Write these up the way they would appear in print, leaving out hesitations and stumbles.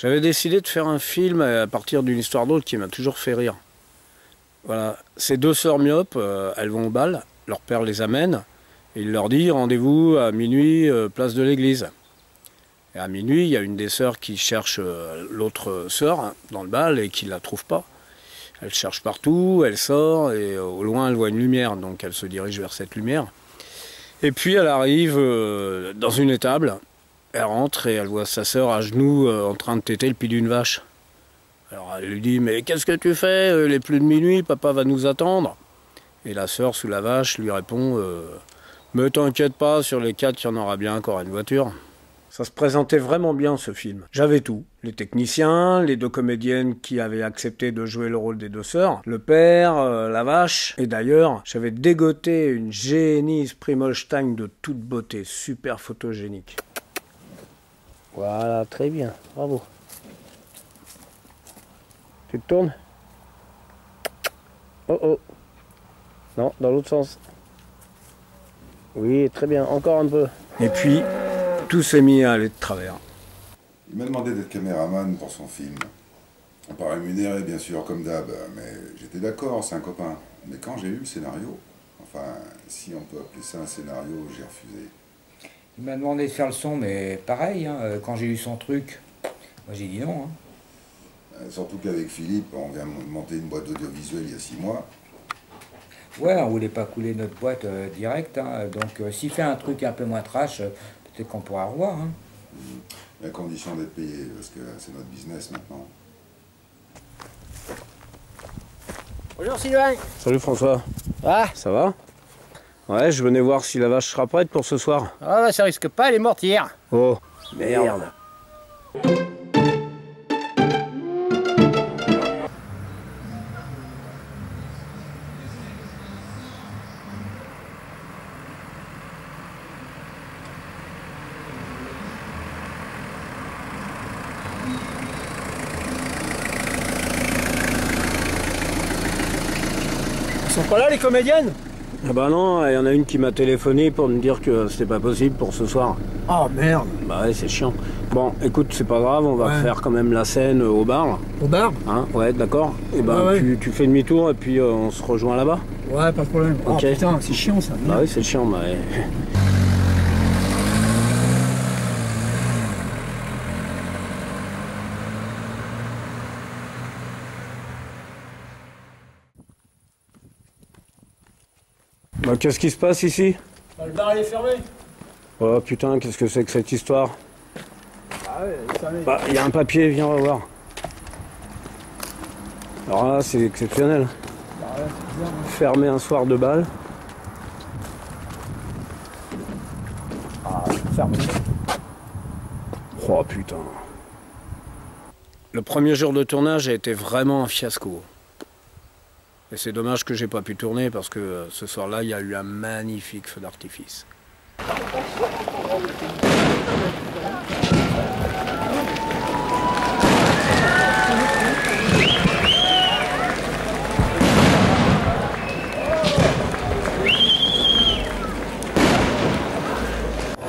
J'avais décidé de faire un film à partir d'une histoire d'autre qui m'a toujours fait rire. Voilà, ces deux sœurs myopes, elles vont au bal, leur père les amène, et il leur dit rendez-vous à minuit, place de l'église. Et à minuit, il y a une des sœurs qui cherche l'autre sœur hein, dans le bal et qui ne la trouve pas. Elle cherche partout, elle sort et au loin elle voit une lumière, donc elle se dirige vers cette lumière. Et puis elle arrive dans une étable, elle rentre et elle voit sa sœur à genoux en train de téter le pied d'une vache. Alors elle lui dit mais qu'est-ce que tu fais? Il est plus de minuit, papa va nous attendre. Et la sœur sous la vache lui répond me t'inquiète pas, sur les 4 il y en aura bien encore une voiture. Ça se présentait vraiment bien ce film. J'avais tout. Les techniciens, les deux comédiennes qui avaient accepté de jouer le rôle des deux sœurs, le père, la vache. Et d'ailleurs, j'avais dégoté une Génisse Primolstein de toute beauté, super photogénique. Voilà, très bien, bravo. Tu te tournes? Oh oh. Non, dans l'autre sens. Oui, très bien, encore un peu. Et puis, tout s'est mis à aller de travers. Il m'a demandé d'être caméraman pour son film. Pas rémunéré, bien sûr, comme d'hab, mais j'étais d'accord, c'est un copain. Mais quand j'ai eu le scénario, enfin, si on peut appeler ça un scénario, j'ai refusé. Il m'a demandé de faire le son, mais pareil, hein, quand j'ai eu son truc, moi j'ai dit non. Hein. Surtout qu'avec Philippe, on vient de monter une boîte audiovisuelle il y a 6 mois. Ouais, on voulait pas couler notre boîte direct, hein, donc s'il fait un truc un peu moins trash, peut-être qu'on pourra revoir. Hein. À condition d'être payé, parce que c'est notre business maintenant. Bonjour Sylvain. Salut François. Ah, Ça va? Ouais, je venais voir si la vache sera prête pour ce soir. ah bah, ça risque pas, elle est morte hier. Oh, merde. Ils sont pas là les comédiennes? Ah bah non, il y en a une qui m'a téléphoné pour me dire que c'était pas possible pour ce soir. Oh merde. Bah ouais, c'est chiant. Bon, écoute, c'est pas grave, on va faire quand même la scène au bar. Au bar? Hein, ouais, d'accord. Et bah Ouais. tu fais demi-tour et puis on se rejoint là-bas. Ouais, pas de problème. Oh Ok. putain, c'est chiant ça. Bah oui, c'est chiant, bah ouais. Bah, qu'est-ce qui se passe ici? Le bar il est fermé. Oh putain, qu'est-ce que c'est que cette histoire? Ah ouais, il est fermé. Bah, il y a un papier, viens, on va voir. Alors là, c'est exceptionnel. Bah ouais, c'est bizarre. Hein. Fermé un soir de bal. Ah, fermé. Oh putain. Le premier jour de tournage a été vraiment un fiasco. Et c'est dommage que j'ai pas pu tourner parce que ce soir-là, il y a eu un magnifique feu d'artifice.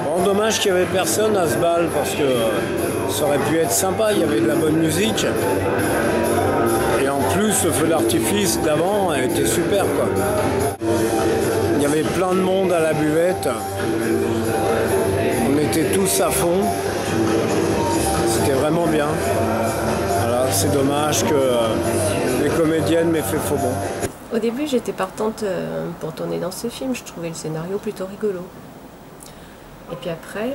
Bon, dommage qu'il n'y avait personne à ce bal parce que ça aurait pu être sympa, il y avait de la bonne musique. Et en plus, le feu d'artifice d'avant était super, quoi. Il y avait plein de monde à la buvette. On était tous à fond. C'était vraiment bien. Voilà, c'est dommage que les comédiennes m'aient fait faux bon. Au début, j'étais partante pour tourner dans ce film. Je trouvais le scénario plutôt rigolo. Et puis après,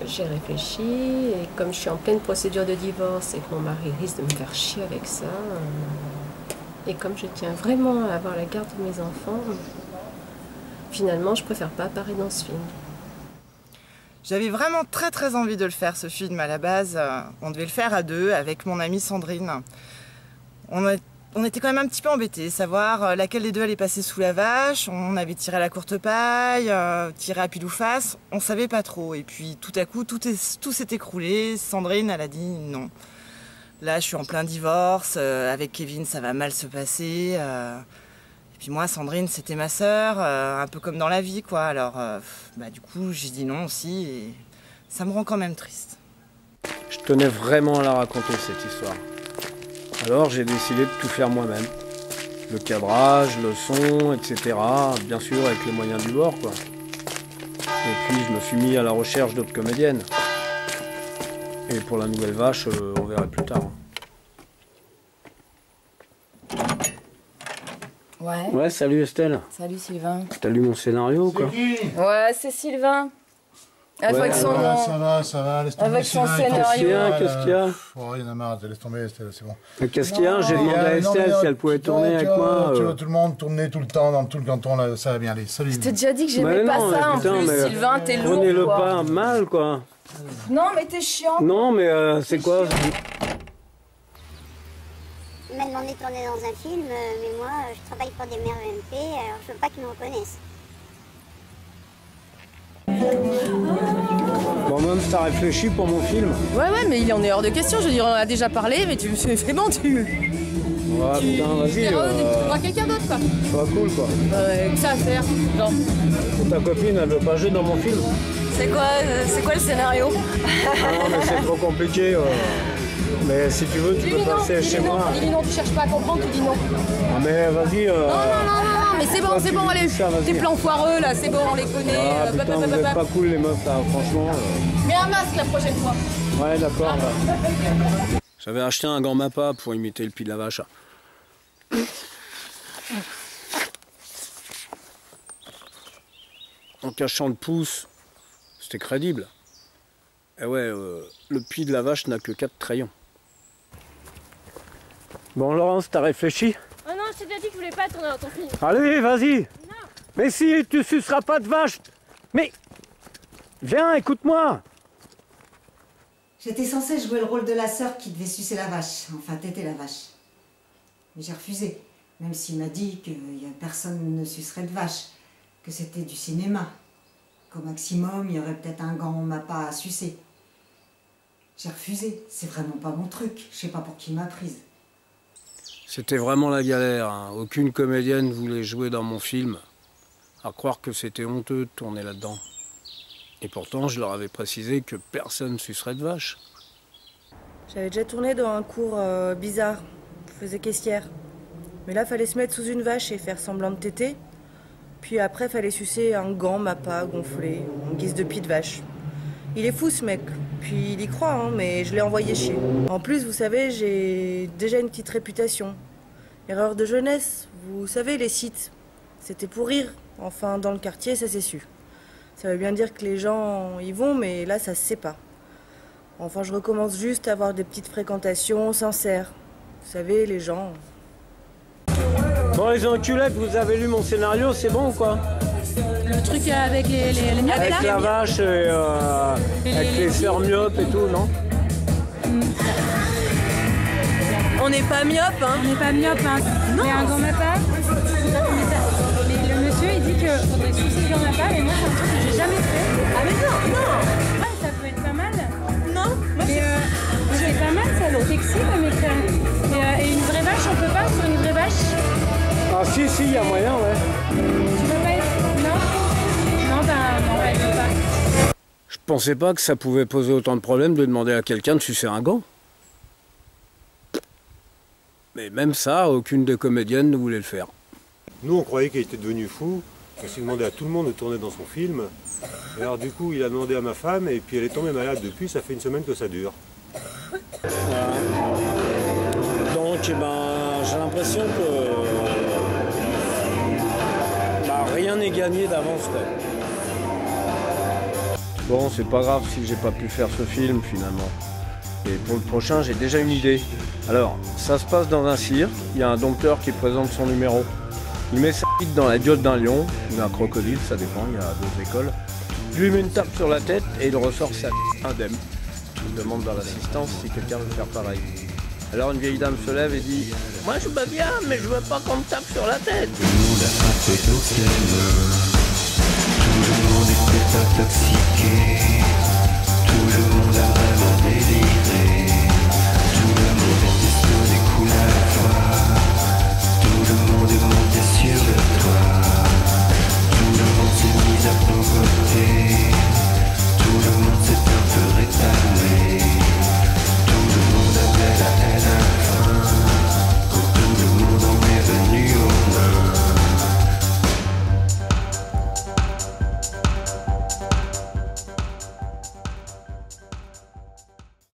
j'ai réfléchi, et comme je suis en pleine procédure de divorce et que mon mari risque de me faire chier avec ça, et comme je tiens vraiment à avoir la garde de mes enfants, finalement, je préfère pas apparaître dans ce film. J'avais vraiment très envie de le faire, ce film, à la base. On devait le faire à deux, avec mon amie Sandrine. On était quand même un petit peu embêtés, savoir laquelle des deux allait passer sous la vache. On avait tiré à la courte paille, tiré à pile ou face, on savait pas trop. Et puis tout à coup, tout s'est écroulé. Sandrine, elle a dit non. Là, je suis en plein divorce, avec Kevin, ça va mal se passer. Et puis moi, Sandrine, c'était ma sœur, un peu comme dans la vie, quoi. Alors, du coup, j'ai dit non aussi, et ça me rend quand même triste. Je tenais vraiment à la raconter, cette histoire. Alors j'ai décidé de tout faire moi-même. Le cadrage, le son, etc. Bien sûr avec les moyens du bord, quoi. Et puis je me suis mis à la recherche d'autres comédiennes. Et pour la nouvelle vache, on verra plus tard. Ouais. Ouais, salut Estelle. Salut Sylvain. T'as lu mon scénario, quoi? Ouais, c'est Sylvain. Avec son nom. Ça va, laisse tomber. Avec son Sylvain, scénario. Qu'est-ce qu'il y a? Oh, il y en a marre, laisse tomber Estelle, c'est bon. Qu'est-ce qu'il y a? J'ai demandé à Estelle si elle pouvait tourner avec moi. Tu vois tout le monde tourner tout le temps dans tout le canton, là, ça va bien aller. Salut. Je t'ai déjà dit que j'aimais Mais pas non, ça mais en putain, plus, mais Sylvain, t'es lourd prenez-le quoi. pas mal, quoi. Non, mais t'es chiant. Non, mais c'est quoi? Il m'a demandé de tourner dans un film, mais moi, je travaille pour des mères EMP, alors je veux pas qu'ils me reconnaissent. Bon, même t'as réfléchi pour mon film? Ouais, mais il en est hors de question. Je veux dire, on en a déjà parlé, mais c'est bon, tu. Ouais, putain, vas-y. Tu trouveras quelqu'un d'autre, quoi. Pas cool, quoi. Que ça à faire, genre. Ta copine, elle veut pas jouer dans mon film? C'est quoi le scénario? Ah non, mais c'est trop compliqué. Mais si tu veux, tu peux passer chez moi. Tu dis non, tu cherches pas à comprendre, tu dis non. Ah, mais vas-y. Non, mais c'est bon, allez. Tes plans foireux, là, c'est bon, on les connaît. Ah, putain, vous êtes pas cool, les meufs, là, franchement. Mets un masque la prochaine fois. Ouais, d'accord. Bah. J'avais acheté un gant Mappa pour imiter le pied de la vache. En cachant le pouce, c'était crédible. Et ouais, le pied de la vache n'a que 4 crayons. Bon, Laurence, t'as réfléchi? Oh non, je t'ai déjà dit que je voulais pas tourner dans ton film. Allez, vas-y. Non. Mais si, tu suceras pas de vache. Mais viens, écoute-moi. J'étais censée jouer le rôle de la sœur qui devait sucer la vache, enfin téter la vache. Mais j'ai refusé, même s'il m'a dit que personne ne sucerait de vache, que c'était du cinéma. Qu'au maximum, il y aurait peut-être un gant Mappa à sucer. J'ai refusé, c'est vraiment pas mon truc, je sais pas pour qui m'a prise. C'était vraiment la galère, hein. Aucune comédienne voulait jouer dans mon film. À croire que c'était honteux de tourner là-dedans. Et pourtant, je leur avais précisé que personne ne sucerait de vache. J'avais déjà tourné dans un cours bizarre. Je faisais caissière. Mais là, fallait se mettre sous une vache et faire semblant de téter. Puis après, fallait sucer un gant Mappa gonflé, en guise de pied de vache. Il est fou ce mec, puis il y croit, hein, mais je l'ai envoyé chier. En plus, vous savez, j'ai déjà une petite réputation. Erreur de jeunesse, vous savez, les sites. C'était pour rire, enfin dans le quartier, ça s'est su. Ça veut bien dire que les gens y vont, mais là, ça se sait pas. Enfin, je recommence juste à avoir des petites fréquentations sincères. Vous savez, les gens... Bon, les enculettes, vous avez lu mon scénario, c'est bon ou quoi? Le truc avec les myopes, avec la vache et avec les sœurs myopes et tout, non? On n'est pas myope, hein. On n'est pas myope, hein. Mais un gant Mappa, mais le monsieur il dit qu'il faudrait sucer le gant Mappa, mais moi c'est un truc que j'ai jamais fait. Ah mais non. Ouais, ça peut être pas mal. Non, moi c'est pas mal ça, c'est sexy comme écrit. Et une vraie vache, on peut pas sur une vraie vache? Ah si, il y a moyen, ouais. Tu veux pas être... Non, elle veut pas. Je pensais pas que ça pouvait poser autant de problèmes de demander à quelqu'un de sucer un gant. Mais même ça, aucune des comédiennes ne voulait le faire. Nous, on croyait qu'il était devenu fou. On s'est demandé à tout le monde de tourner dans son film. Et alors du coup, il a demandé à ma femme et puis elle est tombée malade depuis. Ça fait une semaine que ça dure. Voilà. Donc, j'ai l'impression que rien n'est gagné d'avance. Bon, c'est pas grave si j'ai pas pu faire ce film finalement. Et pour le prochain, j'ai déjà une idée. Alors, ça se passe dans un cirque, il y a un dompteur qui présente son numéro. Il met sa bite dans la gueule d'un lion, ou d'un crocodile, ça dépend, il y a 2 écoles. Il lui met une tape sur la tête et il ressort sa indemne. Il demande dans l'assistance si quelqu'un veut faire pareil. Alors une vieille dame se lève et dit « Moi je veux bien, mais je veux pas qu'on me tape sur la tête !» Tout le monde a frappé dans ses mains. Tout le monde était intoxiqué.